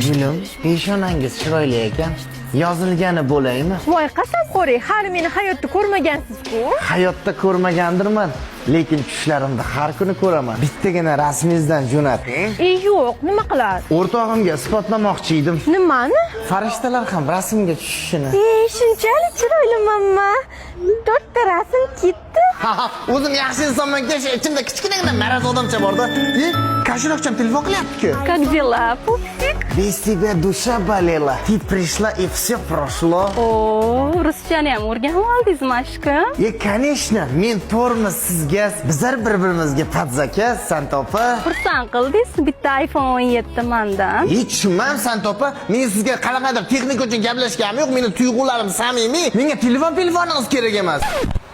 Gülüm, peshonangiz chiroyli ekan. Yozilgani bo'laymi? Voy qasamxo'ring, hali meni hayotda ko'rmagansiz-ku. Hayotda ko'rmagandirman, lekin tushlarimda har kuni ko'raman. Bittagina rasmingizdan jo'nating. Yo'q, nima qiladi? O'rtog'imga isbotlamoqchi edim. Nimani? Farishtalar ham rasmga tushishini. Shunchalik chiroylimanmi? 4 ta rasm ketdi. O'zim yaxshi insonman-ku, ichimda kichkinagina maraz odamcha bor-da. Kashiroqcham telefon qilyapti-ku. Как дела, пупсик? Без тебя душа болела. Ты пришла и все прошло. O, ruschani ham o'rganib oldingizmi, aşkım? Конечно, men to'g'rimi sizga, bizlar bir-birimizga padzaka, Santopa. Xursand qildingiz, bitta iPhone 17 mandan. Hech tushunmam, Santopa. Men sizga qanaqadir texnika uchun gaplashganim yo'q. Meni tuyg'ularim samimiy. Menga telefoningiz kerak emas.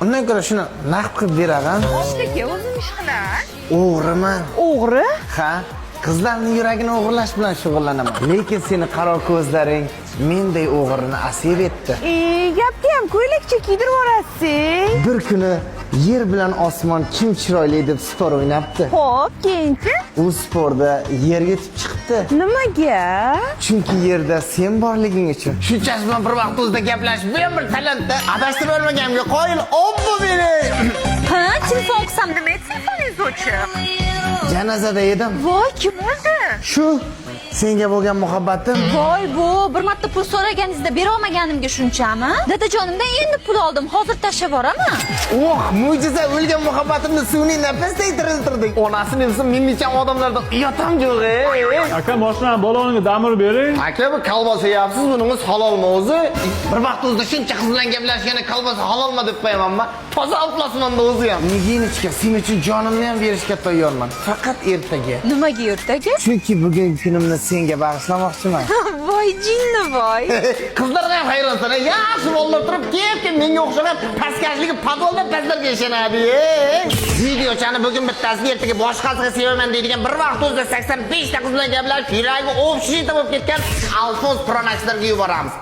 Undan ko'ra shuni naqd qilib beraman. Oshlaka, o'zim ish qilaman. O'g'riman. O'g'ri? Ha, qizlarning yuragini o'g'irlash bilan shug'ullanaman. Lekin seni qaro ko'zlaring menday o'g'rini asir etdi. Gapga ham ko'ylakcha kiydirib yuborasiz. Bir kuni yer bilan osmon kim chiroyli deb spor o'ynabdi. Xo'p, keyinchi? U sporda yerga yetib chiqdi. Nimaga? Chunki yerda sen borliging uchun. Shunchasi bilan bir vaqt o'zida gaplashib, men bir talantda adashtirib olmaganimga qoyil. Obbo meni. Ha, telefon qilsam nima telefoningiz o'chiq? Janozada edim. Voy, kim o'ldi? Shu senga bo'lgan muhabbatim. Voy bu, bir marta pul so'raganingizda bera olmaganimga shunchami? Dadajonimdan endi pul oldim, hozir tashlab boraman. Oh, mo'jiza, o'lgan muhabbatimni sun'iy nafasday tiriltirdik. Onasini bilsin, minglab odamlardan uyatam yo'q. Aka, mashina baloniga damir bering. Aka, bu kolbasa yeyapsiz, buningiz halolmi o'zi? Bir vaqt o'zida shuncha qiz bilan gaplashganda kolbasa halolmi deb qo'yamanmi? Toza aflasmanda o'zi ham. Niginchka, sen uchun jonimni ham berishga tayyorman. Faqat ertaga. Nimaga ertaga? Chunki bugungi kunimni senga bag'ishlamoqchiman. Voy jinni voy. Qizlar ham hayronsan, yaxshi bolalar turib, kelib menga o'xshagan pastkashligi podvolda pastlarga ishonadi. Videochani bugun bittasiga, ertaga boshqasiga sevaman deydigan bir vaqt o'zida 85 ta qiz bilan gaplashib, yuragi o'pishib bo'lib ketgan Alfons Pro Max'larga yuboramiz.